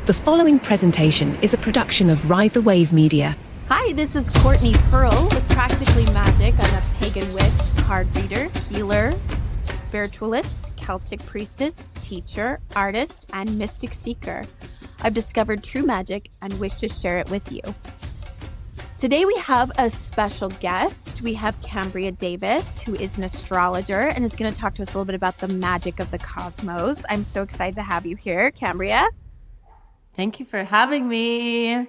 The following presentation is a production of Ride the Wave Media. Hi, this is Courtney Pearl with Practically Magick. I'm a pagan witch, card reader, healer, spiritualist, Celtic priestess, teacher, artist, and mystic seeker. I've discovered true magic and wish to share it with you. Today we have a special guest. We have Kambria Davis, who is an astrologer and is going to talk to us a little bit about the magic of the cosmos. I'm so excited to have you here, Kambria. Thank you for having me.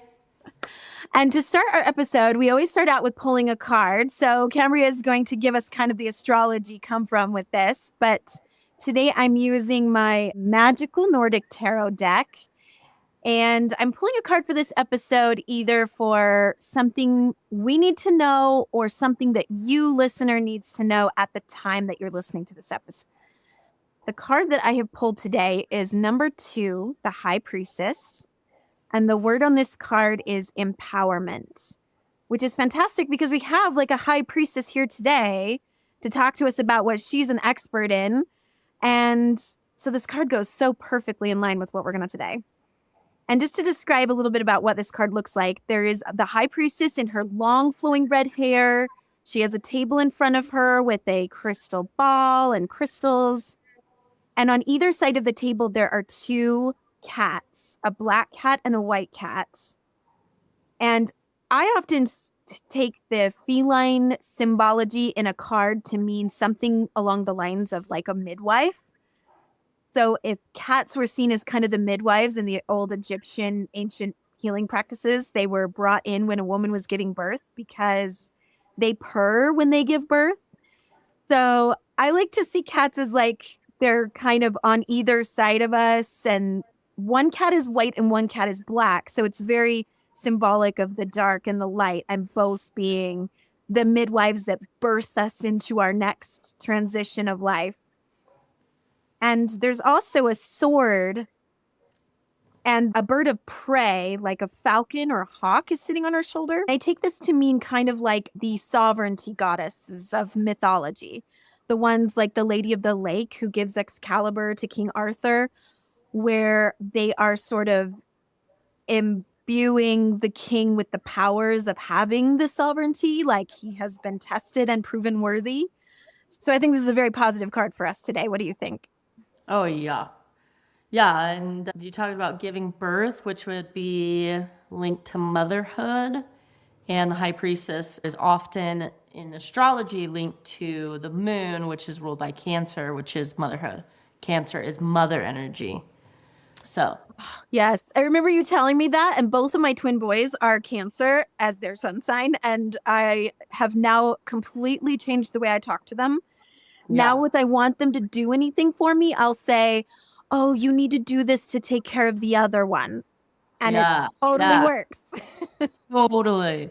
And to start our episode, we always start out with pulling a card. So Kambria is going to give us kind of the astrology come from with this. But today I'm using my magical Nordic tarot deck. And I'm pulling a card for this episode either for something we need to know or something that you, listener, needs to know at the time that you're listening to this episode. The card that I have pulled today is number 2, the High Priestess. And the word on this card is empowerment, which is fantastic because we have like a high priestess here today to talk to us about what she's an expert in. And so this card goes so perfectly in line with what we're going to today. And just to describe a little bit about what this card looks like, there is the high priestess in her long flowing red hair. She has a table in front of her with a crystal ball and crystals. And on either side of the table, there are 2 cats, a black cat and a white cat. And I often take the feline symbology in a card to mean something along the lines of like a midwife. So if cats were seen as kind of the midwives in the old Egyptian ancient healing practices, they were brought in when a woman was giving birth because they purr when they give birth. So I like to see cats as like they're kind of on either side of us, and one cat is white and one cat is black. So it's very symbolic of the dark and the light, and both being the midwives that birth us into our next transition of life. And there's also a sword and a bird of prey, like a falcon or a hawk, is sitting on her shoulder. I take this to mean kind of like the sovereignty goddesses of mythology. The ones like the Lady of the Lake who gives Excalibur to King Arthur, where they are sort of imbuing the king with the powers of having the sovereignty, like he has been tested and proven worthy. So I think this is a very positive card for us today. What do you think? Oh, yeah. Yeah, and you talked about giving birth, which would be linked to motherhood. And the High Priestess is often in astrology linked to the moon, which is ruled by Cancer, which is motherhood. Cancer is mother energy. So, yes, I remember you telling me that. And both of my twin boys are Cancer as their sun sign. And I have now completely changed the way I talk to them. Now, if I want them to do anything for me, I'll say, oh, you need to do this to take care of the other one. And it totally works. Totally.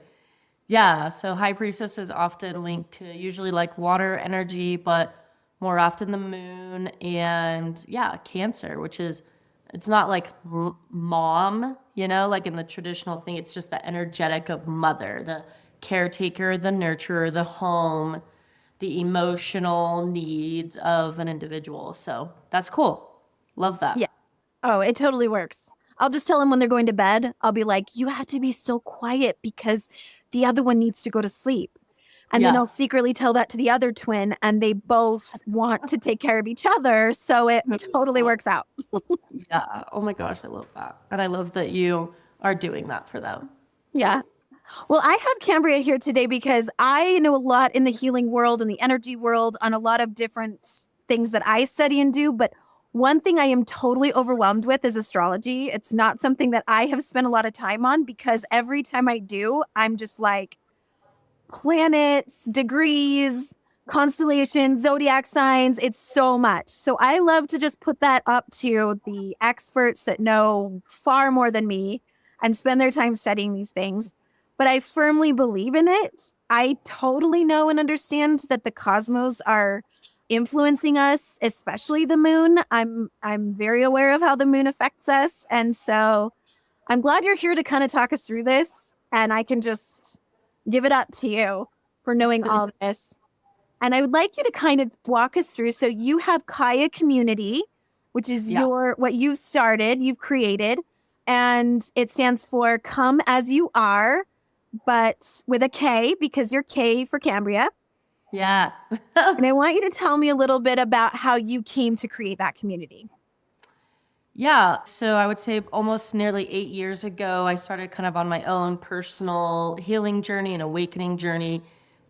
Yeah. So High Priestess is often linked to usually like water energy, but more often the moon and Cancer, which is, it's not like mom, like in the traditional thing. It's just the energetic of mother, the caretaker, the nurturer, the home, the emotional needs of an individual. So that's cool. Love that. Yeah. Oh, it totally works. I'll just tell them when they're going to bed, I'll be like, you have to be so quiet because the other one needs to go to sleep. And then I'll secretly tell that to the other twin, and they both want to take care of each other. So it totally works out. Yeah. Oh my gosh, I love that. And I love that you are doing that for them. Yeah. Well, I have Kambria here today because I know a lot in the healing world and the energy world on a lot of different things that I study and do. But one thing I am totally overwhelmed with is astrology. It's not something that I have spent a lot of time on because every time I do, I'm just like planets, degrees, constellations, zodiac signs. It's so much. So I love to just put that up to the experts that know far more than me and spend their time studying these things. But I firmly believe in it. I totally know and understand that the cosmos are influencing us, especially the moon. I'm very aware of how the moon affects us. And so I'm glad you're here to kind of talk us through this. And I can just give it up to you for knowing all of this. And I would like you to kind of walk us through. So you have Kaya Community, which is what you've started, you've created. and it stands for Come As You Are, but with a K because you're K for Kambria. Yeah. And I want you to tell me a little bit about how you came to create that community. Yeah. So I would say almost nearly 8 years ago, I started kind of on my own personal healing journey and awakening journey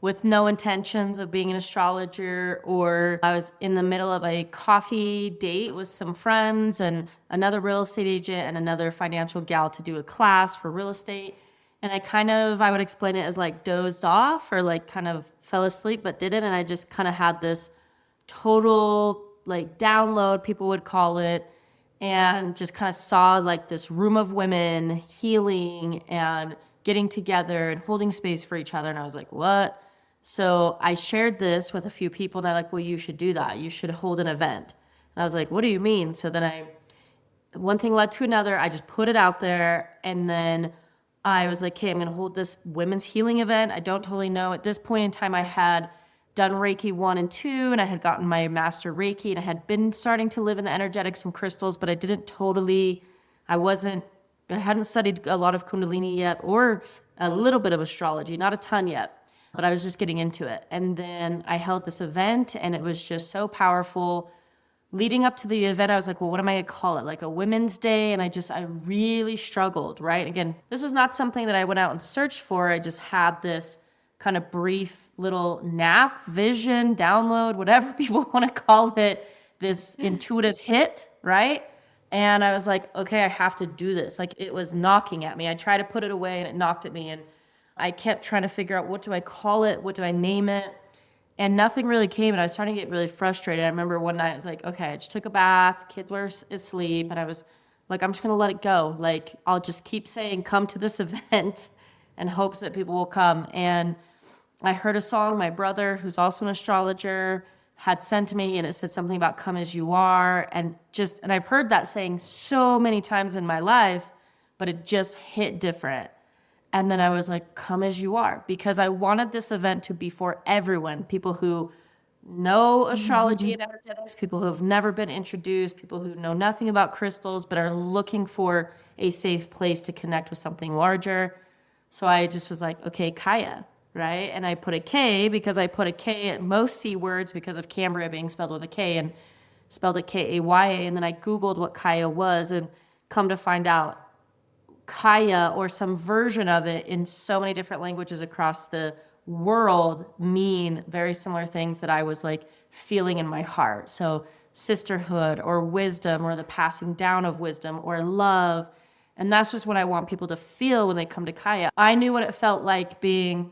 with no intentions of being an astrologer. Or I was in the middle of a coffee date with some friends and another real estate agent and another financial gal to do a class for real estate. And I would explain it as like dozed off or like kind of fell asleep, but didn't. And I just kind of had this total like download, people would call it, and just kind of saw like this room of women healing and getting together and holding space for each other. And I was like, what? So I shared this with a few people and they're like, well, you should do that. You should hold an event. And I was like, what do you mean? So then one thing led to another. I just put it out there. And then I was like, okay, I'm going to hold this women's healing event. I don't totally know. At this point in time, I had done Reiki 1 and 2, and I had gotten my master Reiki, and I had been starting to live in the energetics from crystals, but I hadn't studied a lot of Kundalini yet, or a little bit of astrology, not a ton yet, but I was just getting into it. And then I held this event, and it was just so powerful. Leading up to the event, I was like, well, what am I going to call it? Like a women's day? And I really struggled, right? Again, this was not something that I went out and searched for. I just had this kind of brief little nap, vision, download, whatever people want to call it, this intuitive hit, right? And I was like, okay, I have to do this. Like it was knocking at me. I tried to put it away and it knocked at me. And I kept trying to figure out, what do I call it? What do I name it? And nothing really came. And I was starting to get really frustrated. I remember one night I was like, okay, I just took a bath. Kids were asleep. And I was like, I'm just going to let it go. Like I'll just keep saying, come to this event in hopes that people will come. And I heard a song my brother, who's also an astrologer, had sent to me, and it said something about come as you are. And I've heard that saying so many times in my life, but it just hit different. And then I was like, come as you are, because I wanted this event to be for everyone, people who know astrology and energetics, people who have never been introduced, people who know nothing about crystals, but are looking for a safe place to connect with something larger. So I just was like, okay, Kaya. Right? And I put a K because I put a K at most C words because of Kambria being spelled with a K, and spelled it Kaya. And then I Googled what Kaya was, and come to find out Kaya, or some version of it in so many different languages across the world, mean very similar things that I was like feeling in my heart. So sisterhood, or wisdom, or the passing down of wisdom, or love. And that's just what I want people to feel when they come to Kaya. I knew what it felt like being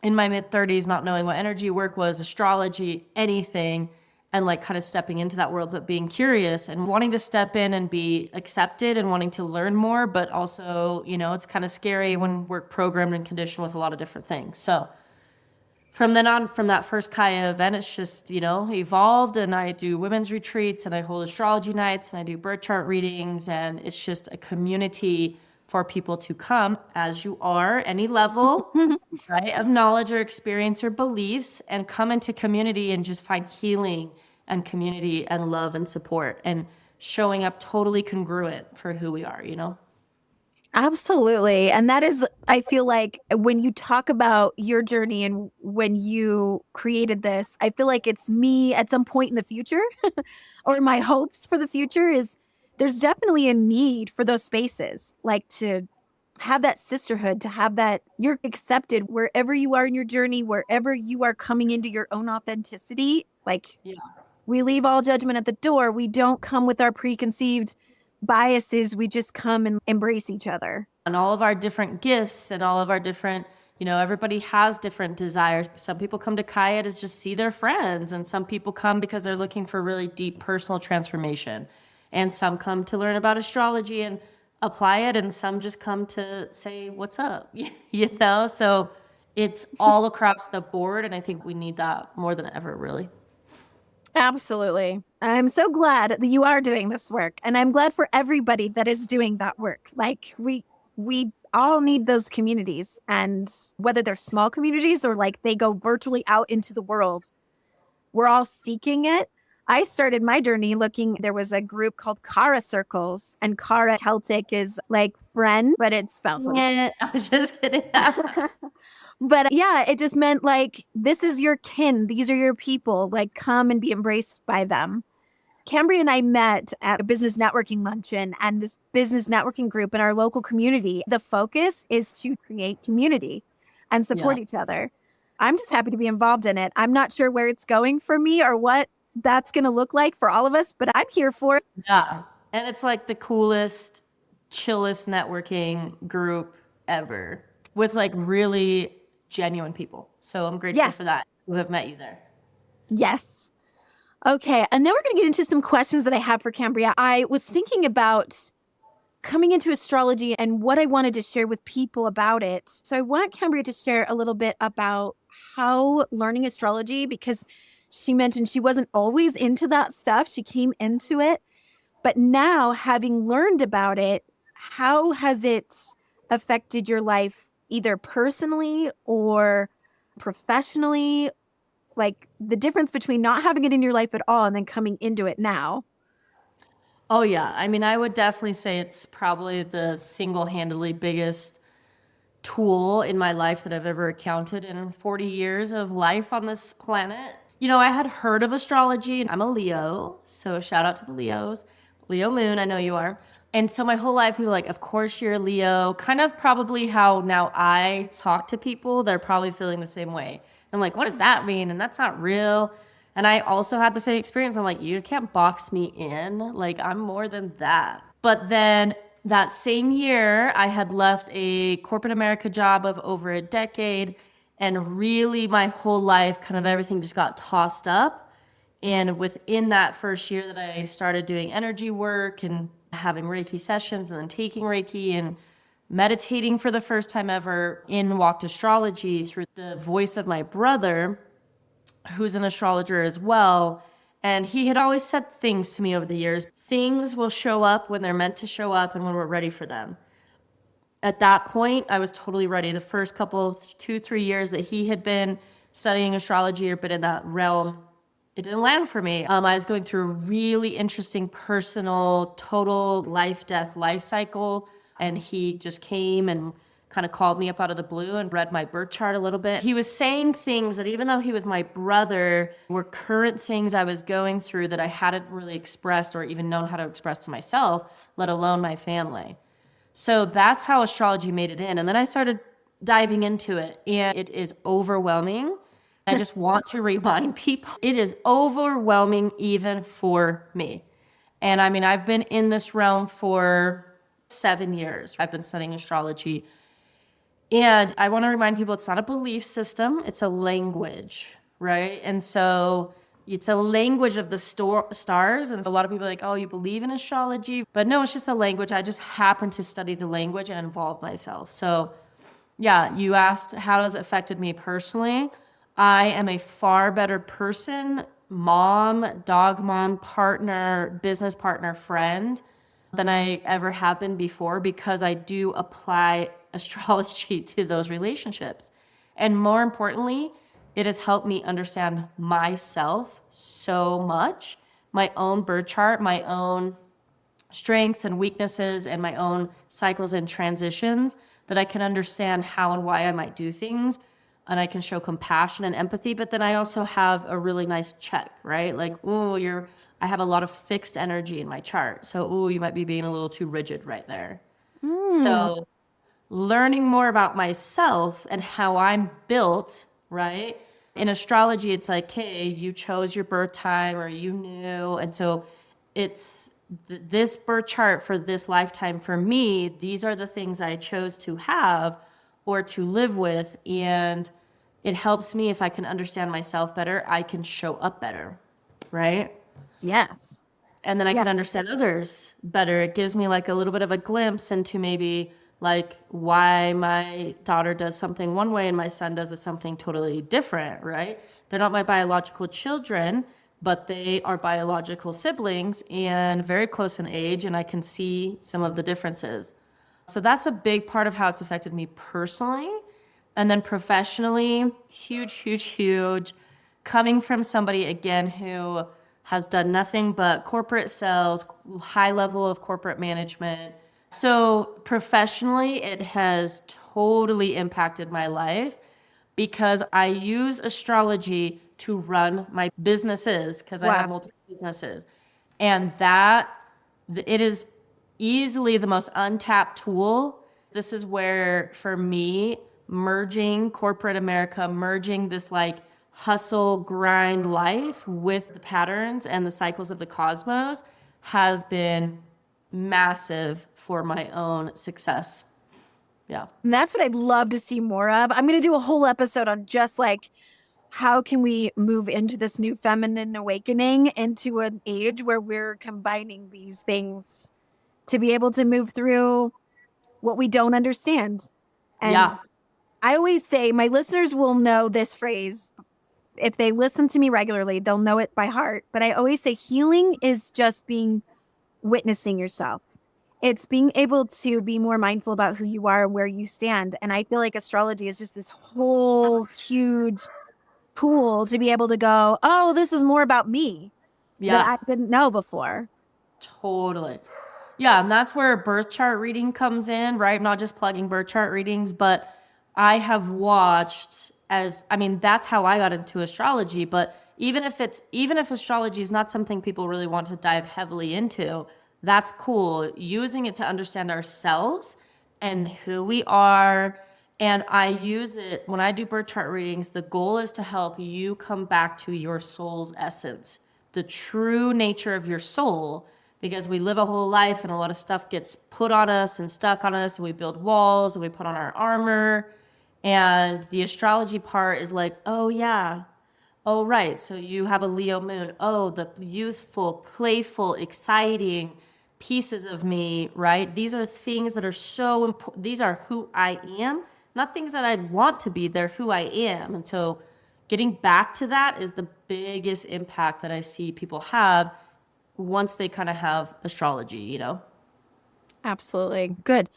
in my mid-30s, not knowing what energy work was, astrology, anything, and like kind of stepping into that world, but being curious and wanting to step in and be accepted and wanting to learn more. But also, it's kind of scary when we're programmed and conditioned with a lot of different things. So from then on, from that first Kaya event, it's just, evolved, and I do women's retreats, and I hold astrology nights, and I do birth chart readings, and it's just a community for people to come as you are, any level, right, of knowledge or experience or beliefs, and come into community and just find healing and community and love and support, and showing up totally congruent for who we are, Absolutely. And that is, I feel like when you talk about your journey and when you created this, I feel like it's me at some point in the future or my hopes for the future is there's definitely a need for those spaces, like to have that sisterhood, to have that you're accepted wherever you are in your journey, wherever you are coming into your own authenticity. Like we leave all judgment at the door. We don't come with our preconceived biases. We just come and embrace each other. And all of our different gifts and all of our different, everybody has different desires. Some people come to Kaya to just see their friends, and some people come because they're looking for really deep personal transformation. And some come to learn about astrology and apply it, and some just come to say, what's up? So it's all across the board, and I think we need that more than ever, really. Absolutely. I'm so glad that you are doing this work, and I'm glad for everybody that is doing that work. Like we all need those communities, and whether they're small communities or like they go virtually out into the world, we're all seeking it. I started my journey there was a group called Kara Circles, and Kara Celtic is like friend, but it's spelled. Yeah, I was just kidding. But yeah, it just meant like, this is your kin. These are your people. Like, come and be embraced by them. Cambria and I met at a business networking luncheon, and this business networking group in our local community, the focus is to create community and support each other. I'm just happy to be involved in it. I'm not sure where it's going for me or what that's going to look like for all of us, but I'm here for it. Yeah. And it's like the coolest, chillest networking group ever with like really genuine people. So I'm grateful for that, who have met you there. Yes. Okay. And then we're going to get into some questions that I have for Cambria. I was thinking about coming into astrology and what I wanted to share with people about it. So I want Cambria to share a little bit about how learning astrology, because she mentioned she wasn't always into that stuff. She came into it. But now, having learned about it, how has it affected your life, either personally or professionally? Like the difference between not having it in your life at all and then coming into it now. Oh, yeah. I mean, I would definitely say it's probably the single-handedly biggest tool in my life that I've ever encountered in 40 years of life on this planet. You know, I had heard of astrology, and I'm a Leo, so shout out to the Leos. Leo moon, I know you are. And so my whole life, people were like, of course you're a Leo. Kind of probably how now I talk to people, they're probably feeling the same way. I'm like, what does that mean? And that's not real. And I also had the same experience. I'm like, you can't box me in. Like, I'm more than that. But then that same year, I had left a corporate America job of over a decade. And really, my whole life, kind of everything just got tossed up. And within that first year that I started doing energy work and having Reiki sessions and then taking Reiki and meditating for the first time ever, in walked astrology through the voice of my brother, who's an astrologer as well. And he had always said things to me over the years. Things will show up when they're meant to show up and when we're ready for them. At that point, I was totally ready. The first couple, 2-3 years that he had been studying astrology or been in that realm, it didn't land for me. I was going through a really interesting personal, total life cycle. And he just came and kind of called me up out of the blue and read my birth chart a little bit. He was saying things that, even though he was my brother, were current things I was going through that I hadn't really expressed or even known how to express to myself, let alone my family. So that's how astrology made it in. And then I started diving into it, and it is overwhelming. I just want to remind people, it is overwhelming even for me. And I mean, I've been in this realm for 7 years. I've been studying astrology. And I want to remind people, it's not a belief system, it's a language, right? And so it's a language of the stars. And a lot of people are like, oh, you believe in astrology? But no, it's just a language. I just happen to study the language and involve myself. So yeah, you asked, how has it affected me personally? I am a far better person, mom, dog mom, partner, business partner, friend than I ever have been before, because I do apply astrology to those relationships. And more importantly, it has helped me understand myself so much, my own birth chart, my own strengths and weaknesses, and my own cycles and transitions, that I can understand how and why I might do things. And I can show compassion and empathy, but then I also have a really nice check, right? Like, I have a lot of fixed energy in my chart. So, you might be being a little too rigid right there. So learning more about myself and how I'm built, right? In astrology, it's like, hey, you chose your birth time or you knew. And so it's this birth chart for this lifetime for me. These are the things I chose to have or to live with. And it helps me, if I can understand myself better, I can show up better, right? Yes. And then I can understand others better. It gives me like a little bit of a glimpse into maybe like why my daughter does something one way and my son does something totally different, right? They're not my biological children, but they are biological siblings and very close in age, and I can see some of the differences. So that's a big part of how it's affected me personally. And then professionally, huge. Coming from somebody, again, who has done nothing but corporate sales, high level of corporate management. So professionally, it has totally impacted my life because I use astrology to run my businesses because I have multiple businesses. And it is easily the most untapped tool. This is where, for me, merging corporate America, merging this like hustle, grind life with the patterns and the cycles of the cosmos has been massive for my own success. Yeah. And that's what I'd love to see more of. I'm going to do a whole episode on just like how can we move into this new feminine awakening into an age where we're combining these things to be able to move through what we don't understand. And Yeah. I always say my listeners will know this phrase. If they listen to me regularly, they'll know it by heart. But I always say healing is just witnessing yourself. It's being able to be more mindful about who you are and where you stand. And I feel like astrology is just this whole huge tool to be able to go, oh, this is more about me that I didn't know before. Totally. Yeah, and that's where birth chart reading comes in, right? I'm not just plugging birth chart readings, but I have watched that's how I got into astrology, but even if astrology is not something people really want to dive heavily into, that's cool. Using it to understand ourselves and who we are. And I use it when I do birth chart readings. The goal is to help you come back to your soul's essence, the true nature of your soul, because we live a whole life and a lot of stuff gets put on us and stuck on us, and we build walls and we put on our armor. And the astrology part is like, oh yeah, oh right, so you have a Leo moon. Oh, the youthful, playful, exciting pieces of me, right? These are things that are so important. These are who I am, not things that I'd want to be. They're who I am. And so getting back to that is the biggest impact that I see people have once they kind of have astrology, you know? Absolutely. Good.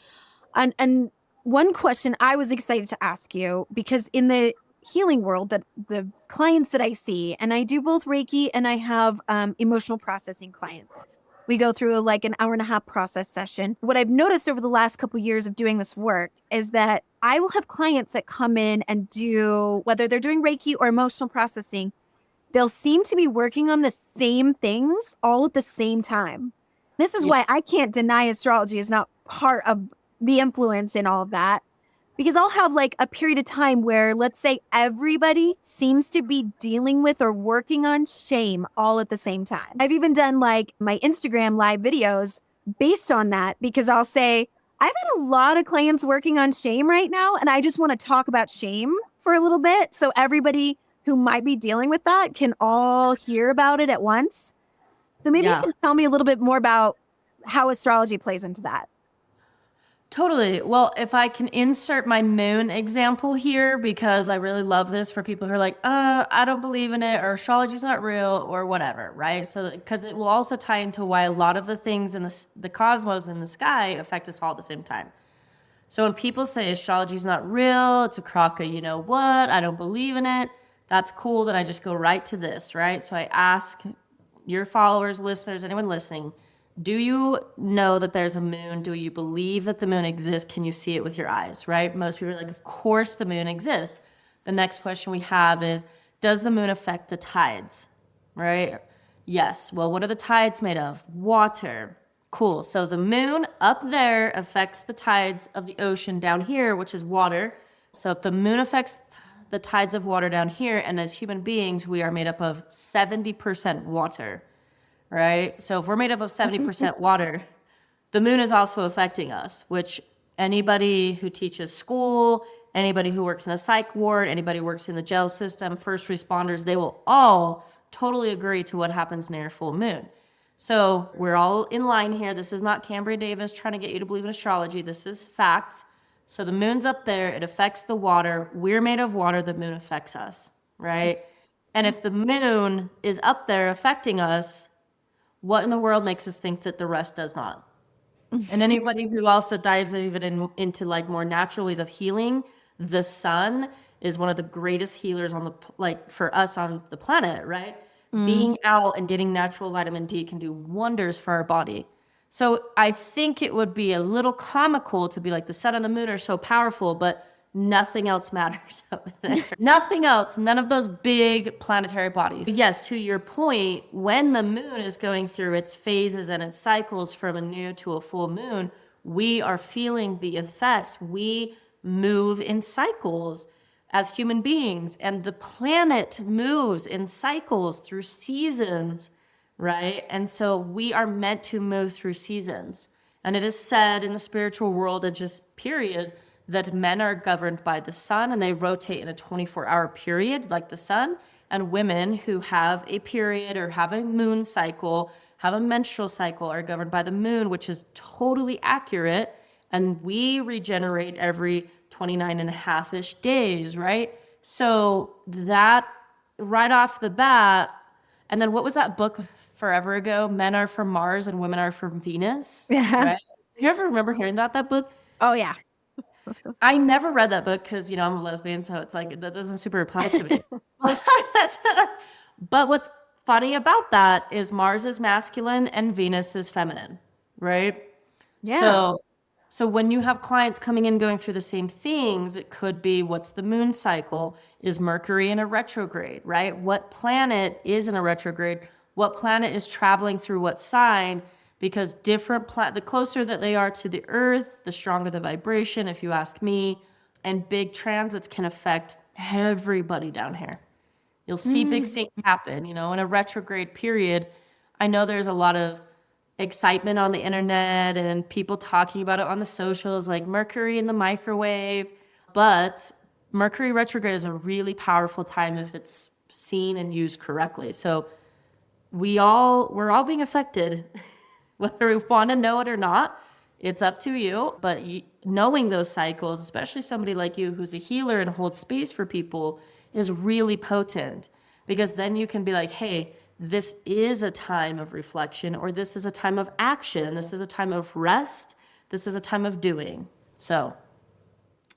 And one question I was excited to ask you, because in the healing world, that the clients that I see, and I do both Reiki and I have emotional processing clients. We go through like an 1.5-hour process session. What I've noticed over the last couple of years of doing this work is that I will have clients that come in and do, whether they're doing Reiki or emotional processing, they'll seem to be working on the same things all at the same time. This is why I can't deny astrology is not part of the influence in all of that. Because I'll have like a period of time where, let's say, everybody seems to be dealing with or working on shame all at the same time. I've even done like my Instagram live videos based on that, because I'll say, I've had a lot of clients working on shame right now, and I just want to talk about shame for a little bit. So everybody who might be dealing with that can all hear about it at once. So maybe you can tell me a little bit more about how astrology plays into that. Totally. Well, if I can insert my moon example here, because I really love this for people who are like, I don't believe in it, or astrology's not real, or whatever, right? So, because it will also tie into why a lot of the things in the cosmos in the sky affect us all at the same time. So when people say astrology's not real, it's a crock of you know what, I don't believe in it, that's cool. Then I just go right to this, right? So I ask your followers, listeners, anyone listening, do you know that there's a moon? Do you believe that the moon exists? Can you see it with your eyes, right? Most people are like, of course the moon exists. The next question we have is, does the moon affect the tides, right? Yes. Well, what are the tides made of? Water. Cool. So the moon up there affects the tides of the ocean down here, which is water. So if the moon affects the tides of water down here, and as human beings, we are made up of 70% water. Right? So if we're made up of 70% water, the moon is also affecting us, which anybody who teaches school, anybody who works in a psych ward, anybody who works in the jail system, first responders, they will all totally agree to what happens near full moon. So we're all in line here. This is not Kambria Davis trying to get you to believe in astrology. This is facts. So the moon's up there. It affects the water. We're made of water. The moon affects us, right? And if the moon is up there affecting us, what in the world makes us think that the rest does not? And anybody who also dives even into like more natural ways of healing, the sun is one of the greatest healers on the for us on the planet, right? Being out and getting natural vitamin D can do wonders for our body. So I think it would be a little comical to be like the sun and the moon are so powerful, but nothing else matters up there. Nothing else, none of those big planetary bodies. Yes, to your point, when the moon is going through its phases and its cycles from a new to a full moon, we are feeling the effects. We move in cycles as human beings, and the planet moves in cycles through seasons, right? And so we are meant to move through seasons. And it is said in the spiritual world, and just period, that men are governed by the sun and they rotate in a 24-hour period like the sun, and women who have a period or have a moon cycle, have a menstrual cycle, are governed by the moon, which is totally accurate. And we regenerate every 29 and a half-ish days, right? So that right off the bat, and then what was that book forever ago? Men are from Mars and women are from Venus, right? You ever remember hearing that book? Oh, yeah. I never read that book because, I'm a lesbian, so it's like, that doesn't super apply to me. But what's funny about that is Mars is masculine and Venus is feminine, right? Yeah. So when you have clients coming in going through the same things, it could be, what's the moon cycle? Is Mercury in a retrograde, right? What planet is in a retrograde? What planet is traveling through what sign? Because the closer that they are to the Earth, the stronger the vibration, if you ask me. And big transits can affect everybody down here. You'll see big things happen, in a retrograde period. I know there's a lot of excitement on the internet and people talking about it on the socials, like Mercury in the microwave. But Mercury retrograde is a really powerful time if it's seen and used correctly. So we're all being affected. Whether we want to know it or not, it's up to you. But knowing those cycles, especially somebody like you who's a healer and holds space for people, is really potent. Because then you can be like, hey, this is a time of reflection, or this is a time of action. This is a time of rest. This is a time of doing. So.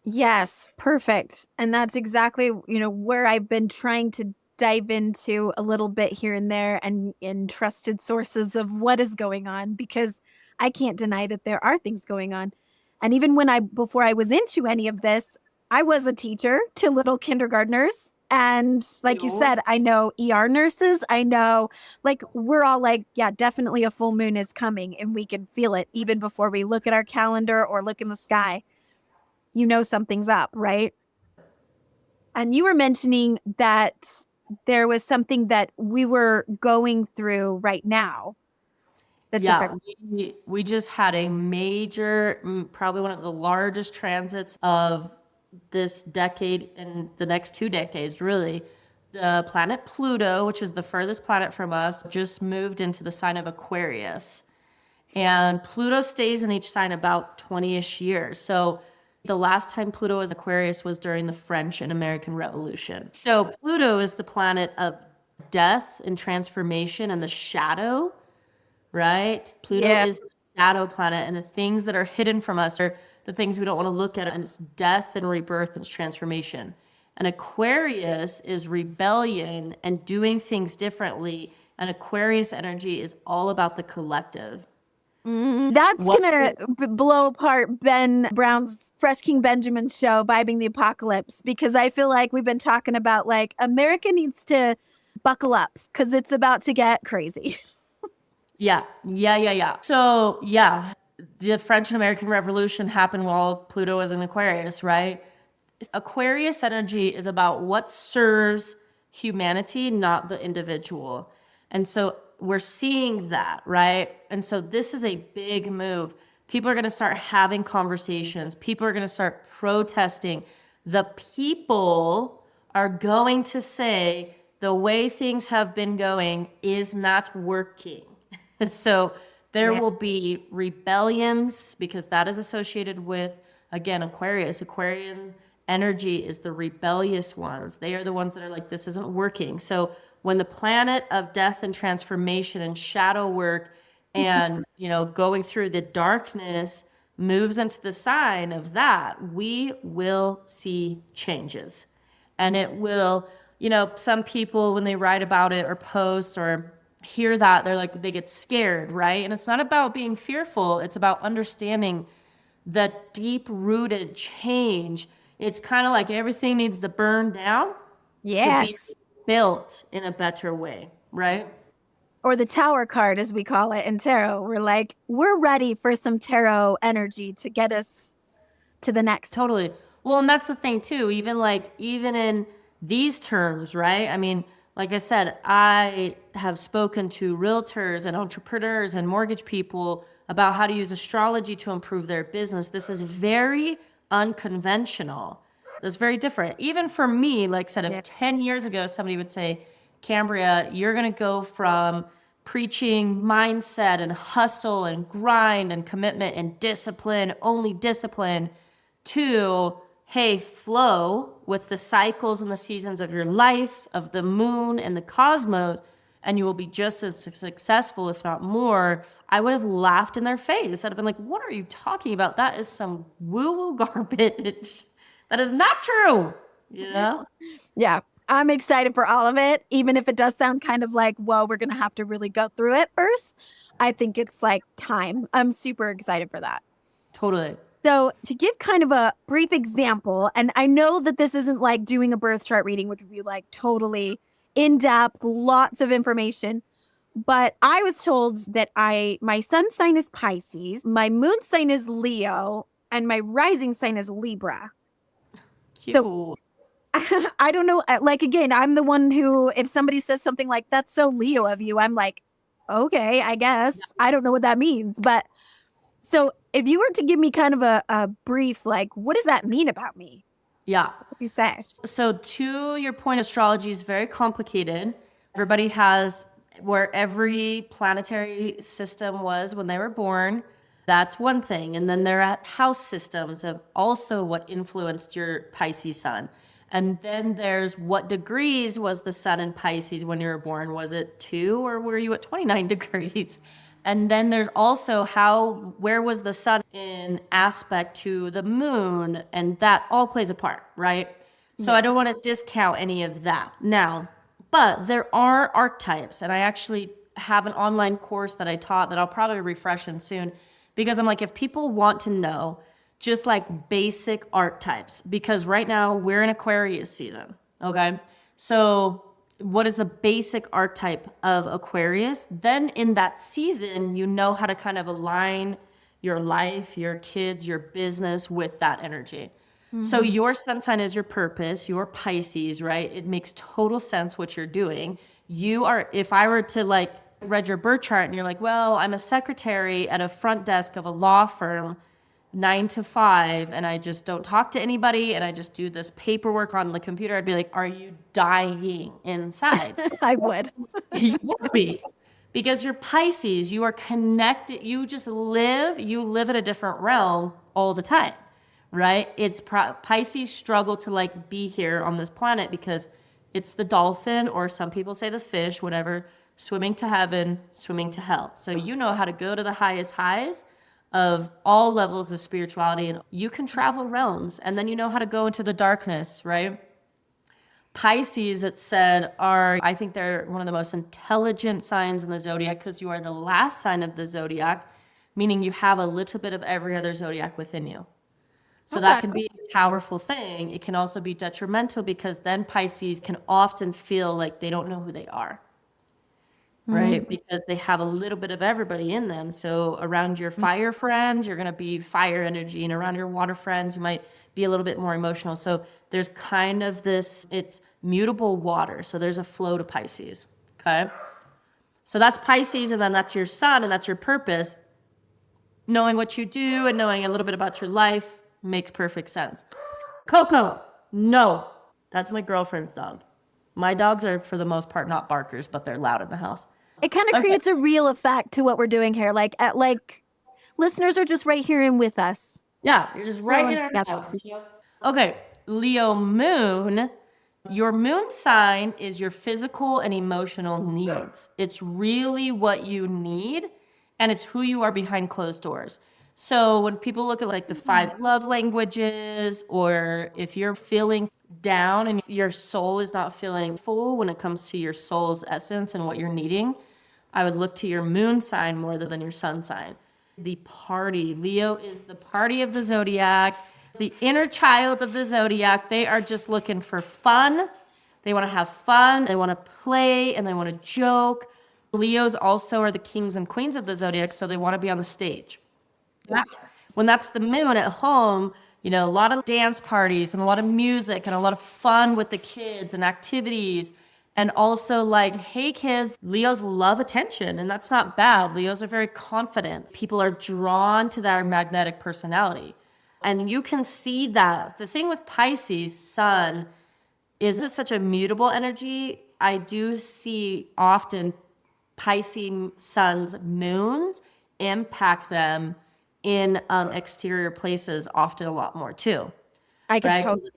Yes, perfect. And that's exactly, where I've been trying to dive into a little bit here and there, and in trusted sources of what is going on, because I can't deny that there are things going on. And even before I was into any of this, I was a teacher to little kindergartners. And like you said, I know ER nurses. I know, we're all like, yeah, definitely a full moon is coming, and we can feel it even before we look at our calendar or look in the sky. Something's up, right? And you were mentioning that there was something that we were going through right now. We just had a major, probably one of the largest transits of this decade and the next 2 decades, really. The planet Pluto, which is the furthest planet from us, just moved into the sign of Aquarius. And Pluto stays in each sign about 20-ish years. So the last time Pluto was Aquarius was during the French and American Revolution. So Pluto is the planet of death and transformation and the shadow, right? Pluto is the shadow planet, and the things that are hidden from us are the things we don't want to look at, and it's death and rebirth and it's transformation. And Aquarius is rebellion and doing things differently, and Aquarius energy is all about the collective. That's going to blow apart Ben Brown's Fresh King Benjamin show, Vibing the Apocalypse, because I feel like we've been talking about, America needs to buckle up because it's about to get crazy. Yeah. So, the French and American Revolution happened while Pluto was in Aquarius, right? Aquarius energy is about what serves humanity, not the individual. And so we're seeing that, right? And so this is a big move. People are going to start having conversations. People are going to start protesting. The people are going to say the way things have been going is not working. So there will be rebellions, because that is associated with, again, Aquarius. Aquarian energy is the rebellious ones. They are the ones that are like, this isn't working. So when the planet of death and transformation and shadow work and, going through the darkness moves into the sign of that, we will see changes. And it will, some people, when they write about it or post or hear that, they get scared, right? And it's not about being fearful. It's about understanding the deep rooted change. It's kind of like everything needs to burn down to be Yes. built in a better way, right? Or the tower card, as we call it in tarot. We're ready for some tarot energy to get us to the next. Totally. Well, and that's the thing too, even in these terms, right? I mean, like I said, I have spoken to realtors and entrepreneurs and mortgage people about how to use astrology to improve their business. This is very unconventional. It's very different. Even for me, like I said, if 10 years ago somebody would say, Cambria, you're going to go from preaching mindset and hustle and grind and commitment and discipline, only discipline, to, hey, flow with the cycles and the seasons of your life, of the moon and the cosmos, and you will be just as successful, if not more, I would have laughed in their face. I'd have been like, what are you talking about? That is some woo-woo garbage. That is not true, Yeah. I'm excited for all of it, even if it does sound kind of like, well, we're going to have to really go through it first. I think it's like time. I'm super excited for that. Totally. So to give kind of a brief example, and I know that this isn't like doing a birth chart reading, which would be like totally in-depth, lots of information. But I was told that my sun sign is Pisces, my moon sign is Leo, and my rising sign is Libra. Cute. So I don't know. Like, again, I'm the one who, if somebody says something like, that's so Leo of you, I'm like, okay, I guess. I don't know what that means. But so if you were to give me kind of a brief, like, what does that mean about me? Yeah. What would you say? So to your point, astrology is very complicated. Everybody has where every planetary system was when they were born. That's one thing. And then there are house systems of also what influenced your Pisces sun. And then there's what degrees was the sun in Pisces when you were born? Was it 2 or were you at 29 degrees? And then there's also where was the sun in aspect to the moon? And that all plays a part, right? So I don't want to discount any of that now, but there are archetypes. And I actually have an online course that I taught that I'll probably refresh in soon, because I'm like, if people want to know just like basic archetypes, because right now we're in Aquarius season. Okay. So what is the basic archetype of Aquarius? Then in that season, you know how to kind of align your life, your kids, your business with that energy. Mm-hmm. So your sun sign is your purpose, your Pisces, right? It makes total sense what you're doing. If I were to like read your birth chart and you're like, well, I'm a secretary at a front desk of a law firm, 9 to 5, and I just don't talk to anybody and I just do this paperwork on the computer, I'd be like, are you dying inside? I would. You would be. Because you're Pisces, you are connected, you live in a different realm all the time, right? It's Pisces struggle to like be here on this planet because it's the dolphin, or some people say the fish, whatever, swimming to heaven, swimming to hell. So you know how to go to the highest highs of all levels of spirituality, and you can travel realms, and then you know how to go into the darkness, right? Pisces, it said, I think they're one of the most intelligent signs in the zodiac because you are the last sign of the zodiac, meaning you have a little bit of every other zodiac within you. So that can be a powerful thing. It can also be detrimental because then Pisces can often feel like they don't know who they are. Right? Because they have a little bit of everybody in them. So around your fire friends, you're going to be fire energy. And around your water friends, you might be a little bit more emotional. So there's kind of it's mutable water. So there's a flow to Pisces. Okay. So that's Pisces. And then that's your sun and that's your purpose. Knowing what you do and knowing a little bit about your life makes perfect sense. Coco. No, that's my girlfriend's dog. My dogs are, for the most part, not barkers, but they're loud in the house. It kind of creates a real effect to what we're doing here. Like listeners are just right here and with us. Yeah, you're just right in our house. Okay, Leo moon. Your moon sign is your physical and emotional needs. It's really what you need, and it's who you are behind closed doors. So when people look at like the 5 love languages, or if you're feeling down and your soul is not feeling full when it comes to your soul's essence and what you're needing, I would look to your moon sign more than your sun sign. The party. Leo is the party of the zodiac, the inner child of the zodiac. They are just looking for fun. They want to have fun. They want to play and they want to joke. Leos also are the kings and queens of the zodiac, so they want to be on the stage. When that's the moon at home, you know, a lot of dance parties and a lot of music and a lot of fun with the kids and activities. And also like, hey kids, Leos love attention and that's not bad. Leos are very confident. People are drawn to their magnetic personality. And you can see that. The thing with Pisces sun is it's such a mutable energy. I do see often Pisces sun's moons impact them in exterior places often a lot more too. I can right? totally.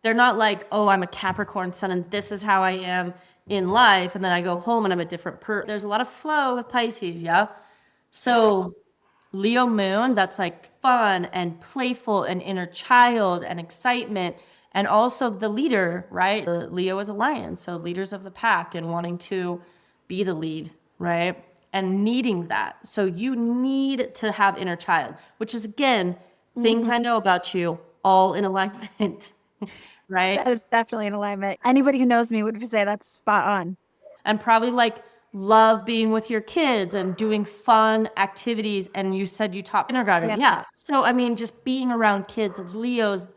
They're not like, oh, I'm a Capricorn sun and this is how I am in life. And then I go home and I'm a different There's a lot of flow with Pisces, yeah? So Leo moon, that's like fun and playful and inner child and excitement. And also the leader, right? Leo is a lion, so leaders of the pack and wanting to be the lead, right? And needing that. So you need to have inner child, which is, again, things I know about you, all in alignment, right? That is definitely in alignment. Anybody who knows me would say that's spot on. And probably like love being with your kids and doing fun activities. And you said you taught kindergarten. Yeah. So, I mean, just being around kids, Leos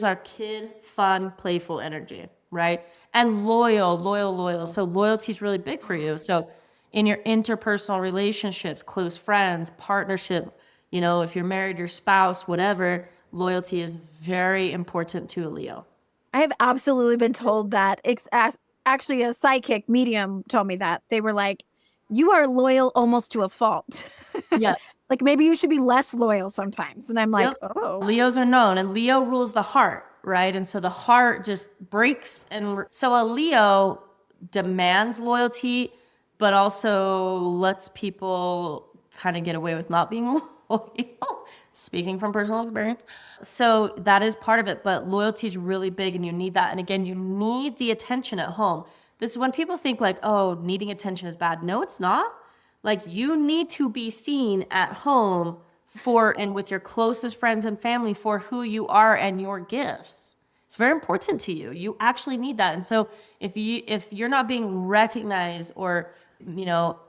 are kid, fun, playful energy, right? And loyal. So loyalty is really big for you. So in your interpersonal relationships, close friends, partnership, you know, if you're married, your spouse, whatever, loyalty is very important to a Leo. I have absolutely been told that. Actually, a psychic medium told me that. They were like, you are loyal almost to a fault. Yes. Like maybe you should be less loyal sometimes. And I'm like, oh. Leos are known, and Leo rules the heart, right? And so the heart just breaks. And so a Leo demands loyalty, but also lets people kind of get away with not being loyal, speaking from personal experience. So that is part of it, but loyalty is really big and you need that. And again, you need the attention at home. This is when people think like, oh, needing attention is bad. No, it's not. Like you need to be seen at home for and with your closest friends and family for who you are and your gifts. It's very important to you. You actually need that. And so if you're not being recognized or, you know,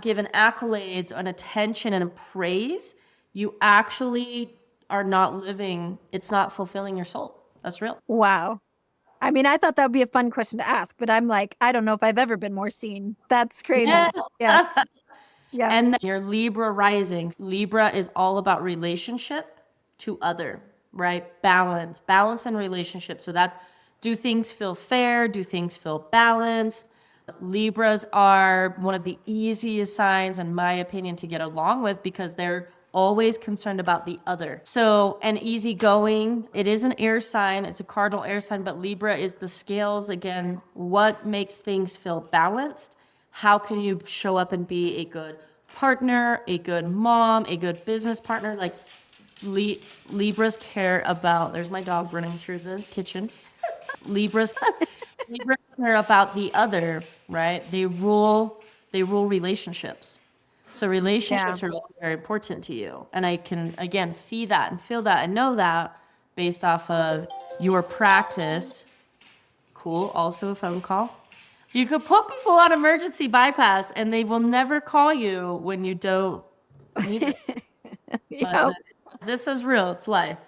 given accolades and attention and praise, you actually are not living, it's not fulfilling your soul. That's real. Wow. I mean, I thought that would be a fun question to ask, but I'm like, I don't know if I've ever been more seen. That's crazy. Yeah. Yes. Yeah. And your Libra rising. Libra is all about relationship to other, right? Balance and relationship. So that's, do things feel fair? Do things feel balanced? Libras are one of the easiest signs, in my opinion, to get along with because they're always concerned about the other. So, and easygoing, it is an air sign, it's a cardinal air sign, but Libra is the scales. Again, what makes things feel balanced? How can you show up and be a good partner, a good mom, a good business partner? Like Libras care about, there's my dog running through the kitchen. Libras care about the other, right? They rule relationships. So relationships are also very important to you. And I can, again, see that and feel that and know that based off of your practice. Cool. Also a phone call. You could put people on emergency bypass and they will never call you when you don't need it. But this is real. It's life.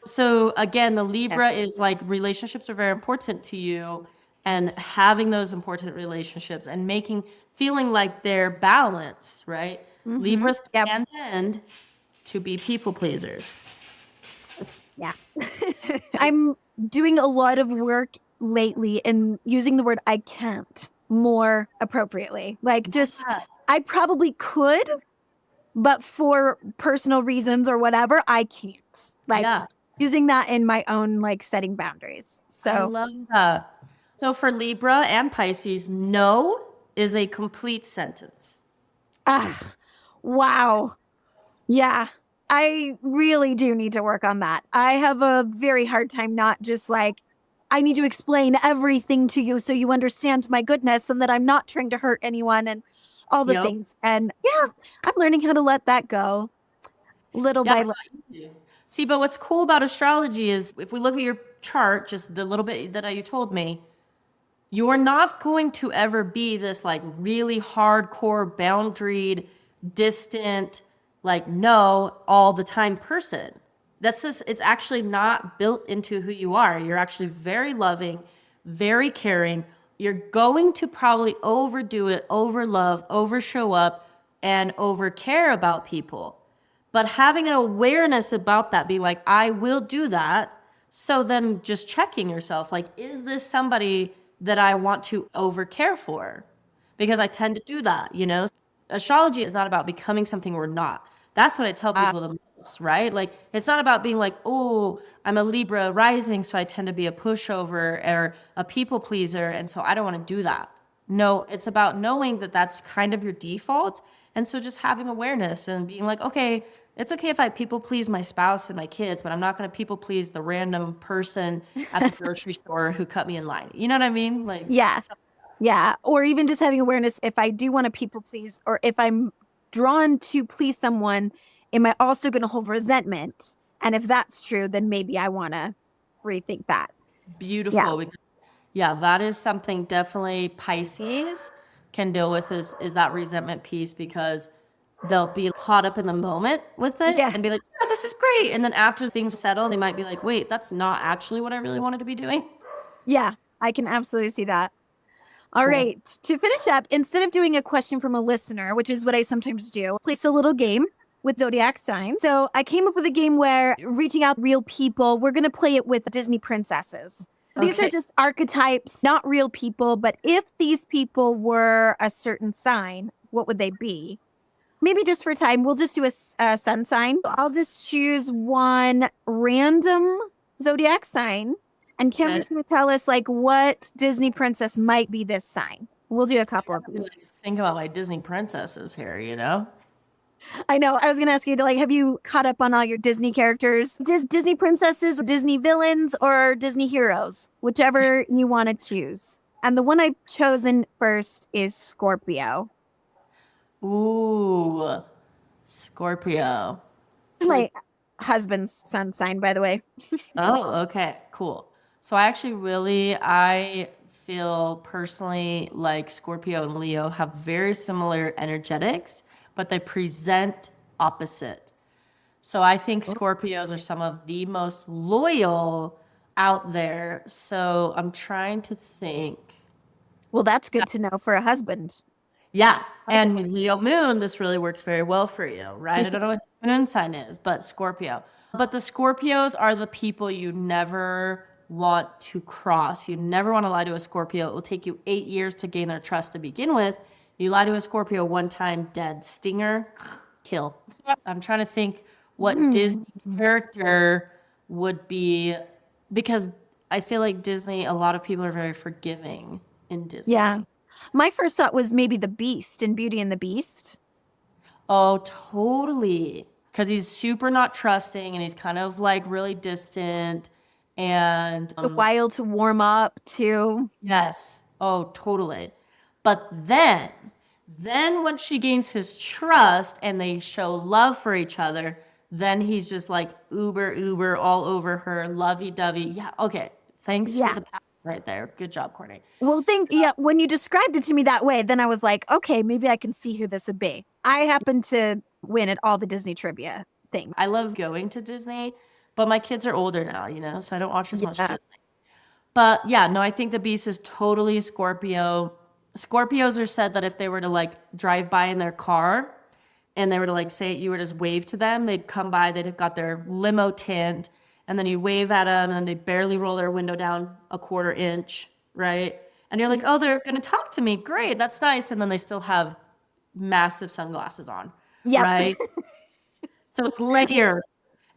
So again, the Libra is like relationships are very important to you and having those important relationships and feeling like they're balanced, right? Mm-hmm. Libras can tend to be people pleasers. Yeah. I'm doing a lot of work lately in using the word I can't more appropriately. Like just, I probably could, but for personal reasons or whatever, I can't. Like using that in my own, like setting boundaries. So I love that. So for Libra and Pisces, no is a complete sentence. Wow. Yeah. I really do need to work on that. I have a very hard time not just like I need to explain everything to you so you understand my goodness and that I'm not trying to hurt anyone and all the Yep. things. And yeah, I'm learning how to let that go little Yeah, by it's little. not easy. See, but what's cool about astrology is if we look at your chart, just the little bit that you told me, you're not going to ever be this like really hardcore, boundaried, distant, like no all the time person. That's just, it's actually not built into who you are. You're actually very loving, very caring. You're going to probably overdo it, over love, over show up, and over care about people. But having an awareness about that, be like, I will do that. So then just checking yourself, like, is this somebody that I want to over care for? Because I tend to do that, you know? Astrology is not about becoming something we're not. That's what I tell people the most, right? Like, it's not about being like, oh, I'm a Libra rising, so I tend to be a pushover or a people pleaser, and so I don't want to do that. No, it's about knowing that that's kind of your default. And so just having awareness and being like, okay, it's okay if I people please my spouse and my kids, but I'm not going to people please the random person at the grocery store who cut me in line. You know what I mean? Like, Yeah. Yeah. Or even just having awareness if I do want to people please, or if I'm drawn to please someone, am I also going to hold resentment? And if that's true, then maybe I want to rethink that. beautiful. Because, yeah, that is something definitely Pisces can deal with is that resentment piece, because they'll be caught up in the moment with it Yeah. and be like, yeah, this is great. And then after things settle, they might be like, wait, that's not actually what I really wanted to be doing. Yeah. I can absolutely see that. All Cool. right. To finish up, instead of doing a question from a listener, which is what I sometimes do, place a little game with zodiac signs. So I came up with a game where reaching out real people, we're going to play it with Disney princesses. These are Okay. just archetypes, not real people. But if these people were a certain sign, what would they be? Maybe just for time, we'll just do a sun sign. I'll just choose one random zodiac sign. And Kim's going to tell us like what Disney princess might be this sign. We'll do a couple of these. Think about my Disney princesses here, you know? I know. I was going to ask you, like, have you caught up on all your Disney characters? Disney princesses, Disney villains, or Disney heroes? Whichever you want to choose. And the one I've chosen first is Scorpio. Ooh, Scorpio. This is my husband's sun sign, by the way. Oh, okay, cool. So I feel personally like Scorpio and Leo have very similar energetics, but they present opposite. So I think Scorpios are some of the most loyal out there. So I'm trying to think. Well, that's good to know for a husband. Yeah. And Leo moon, this really works very well for you, right? I don't know what his moon sign is, but Scorpio. But the Scorpios are the people you never want to cross. You never want to lie to a Scorpio. It will take you 8 years to gain their trust to begin with. You lie to a Scorpio one time, dead. Stinger, kill. I'm trying to think what Disney character would be, because I feel like Disney, a lot of people are very forgiving in Disney. Yeah. My first thought was maybe the Beast in Beauty and the Beast. Oh, totally. Because he's super not trusting and he's kind of like really distant and A while to warm up to. yes. Oh, totally. But then when she gains his trust and they show love for each other, then he's just like uber all over her, lovey-dovey. Yeah, okay. Thanks Yeah. for the pass right there. Good job, Courtney. Well, when you described it to me that way, then I was like, okay, maybe I can see who this would be. I happen to win at all the Disney trivia things. I love going to Disney, but my kids are older now, you know, so I don't watch as much Yeah. Disney. But yeah, no, I think the Beast is totally Scorpio. Scorpios are said that if they were to like drive by in their car and they were to like say you were just wave to them, they'd come by, they'd have got their limo tint, and then you wave at them and then they barely roll their window down a quarter inch, right? And you're like, oh, they're going to talk to me. Great, that's nice. And then they still have massive sunglasses on, Yep. right? So it's layered.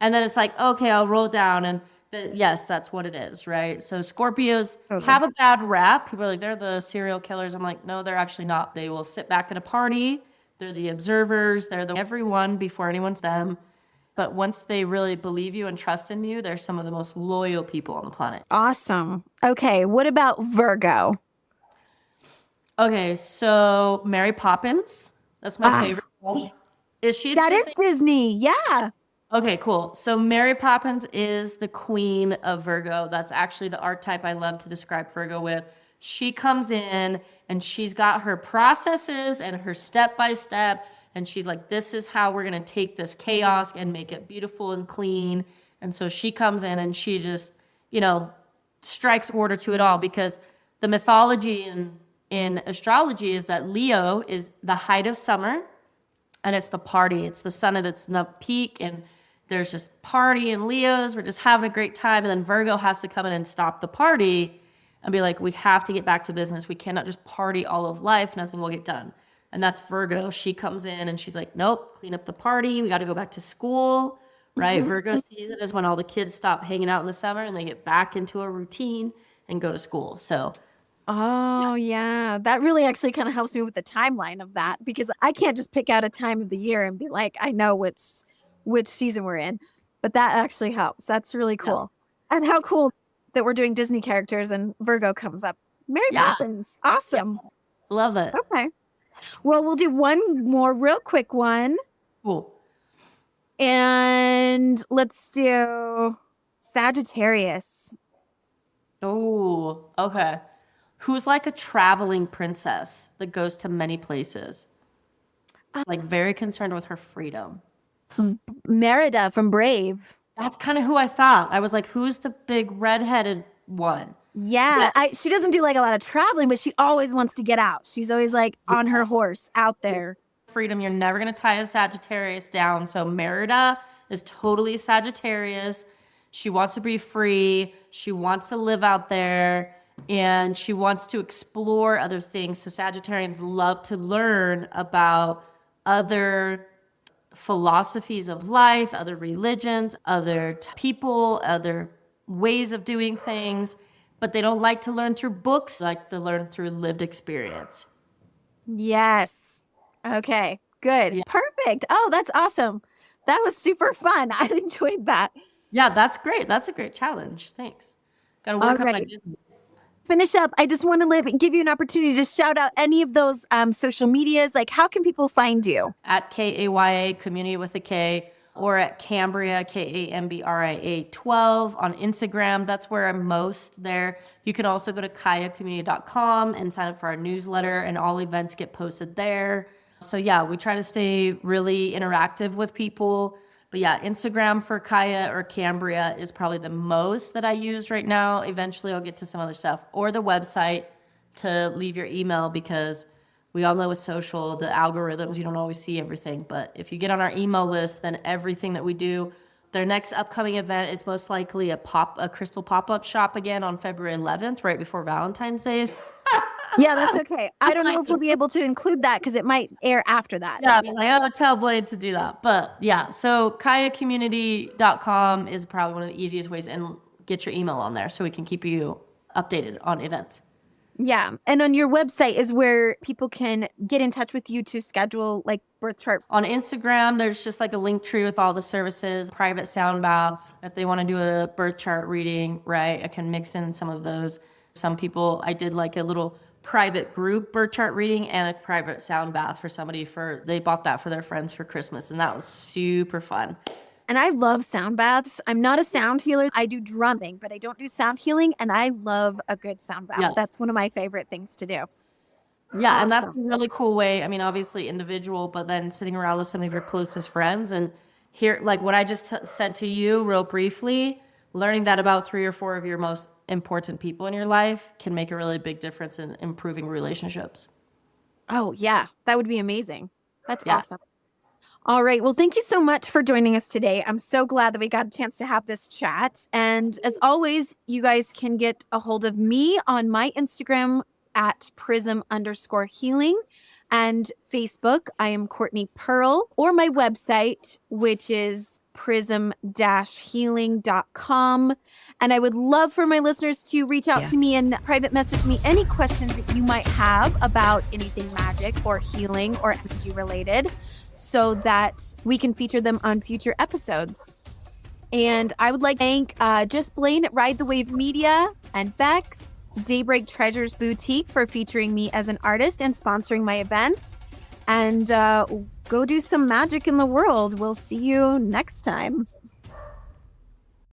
And then it's like, okay, I'll roll down. And yes, that's what it is, right? So Scorpios have a bad rap. People are like, they're the serial killers. I'm like, no, they're actually not. They will sit back at a party. They're the observers. They're the everyone before anyone's them. but once they really believe you and trust in you, they're some of the most loyal people on the planet. Awesome. Okay, what about Virgo? Okay, so Mary Poppins, that's my favorite. Is she? That is Disney? Disney. Yeah. Okay, cool. So Mary Poppins is the queen of Virgo. That's actually the archetype I love to describe Virgo with. She comes in and she's got her processes and her step by step. And she's like, this is how we're going to take this chaos and make it beautiful and clean. And so she comes in and she just, strikes order to it all, because the mythology in astrology is that Leo is the height of summer and it's the party. It's the sun at its peak, and there's just party and Leos. We're just having a great time. And then Virgo has to come in and stop the party and be like, we have to get back to business. We cannot just party all of life. Nothing will get done. And that's Virgo. She comes in and she's like, nope, clean up the party. We got to go back to school, right? Virgo season is when all the kids stop hanging out in the summer and they get back into a routine and go to school. So, Oh, yeah. That really actually kind of helps me with the timeline of that, because I can't just pick out a time of the year and be like, I know which season we're in. But that actually helps. That's really cool. Yeah. And how cool that we're doing Disney characters and Virgo comes up. Mary Poppins. Awesome. Yeah. Love it. Okay. Well, we'll do one more real quick one. Cool. And let's do Sagittarius. Oh, okay. Who's like a traveling princess that goes to many places? Like very concerned with her freedom. Merida from Brave. That's kind of who I thought. I was like, who's the big redheaded one? Yeah. She doesn't do like a lot of traveling, but she always wants to get out. She's always like on her horse out there. Freedom. You're never going to tie a Sagittarius down. So Merida is totally Sagittarius. She wants to be free. She wants to live out there. And she wants to explore other things. So Sagittarians love to learn about other philosophies of life, other religions, other people, other ways of doing things. But they don't like to learn through books. They like to learn through lived experience. Yes. Okay, good. Yeah. Perfect. Oh, that's awesome. That was super fun. I enjoyed that. Yeah, that's great. That's a great challenge. Thanks. Got to work on my Disney. Finish up. I just want to give you an opportunity to shout out any of those social medias. Like, how can people find you? At KAYA, community with a K, or at Kambria, KAMBRIA 12 on Instagram. That's where I'm most there. You can also go to kayacommunity.com and sign up for our newsletter, and all events get posted there. So yeah, we try to stay really interactive with people. But yeah, Instagram for Kaya or Kambria is probably the most that I use right now. Eventually I'll get to some other stuff, or the website to leave your email, because we all know with social, the algorithms, you don't always see everything. But if you get on our email list, then everything that we do, their next upcoming event is most likely a crystal pop-up shop again on February 11th, right before Valentine's Day. Yeah, that's okay. I don't know if we'll be able to include that because it might air after that. Yeah, I'll tell Blade to do that. But yeah, so kayacommunity.com is probably one of the easiest ways, and get your email on there so we can keep you updated on events. Yeah. And on your website is where people can get in touch with you to schedule like birth chart. On Instagram, there's just like a link tree with all the services, private sound bath. If they want to do a birth chart reading, right, I can mix in some of those. Some people, I did like a little private group birth chart reading and a private sound bath for somebody they bought that for their friends for Christmas. And that was super fun. And I love sound baths. I'm not a sound healer. I do drumming, but I don't do sound healing. And I love a good sound bath. Yeah. That's one of my favorite things to do. Yeah. Awesome. And that's a really cool way. I mean, obviously individual, but then sitting around with some of your closest friends and hear like what I just said to you real briefly, learning that about 3 or 4 of your most important people in your life can make a really big difference in improving relationships. Oh, yeah. That would be amazing. That's awesome. All right. Well, thank you so much for joining us today. I'm so glad that we got a chance to have this chat. And as always, you guys can get a hold of me on my Instagram at prism_healing and Facebook. I am Courtney Pearl, or my website, which is prism-healing.com. And I would love for my listeners to reach out to me and private message me any questions that you might have about anything magic or healing or energy related so that we can feature them on future episodes. And I would like to thank Just Blaine at Ride the Wave Media and Bex, Daybreak Treasures Boutique for featuring me as an artist and sponsoring my events. And go do some magic in the world. We'll see you next time.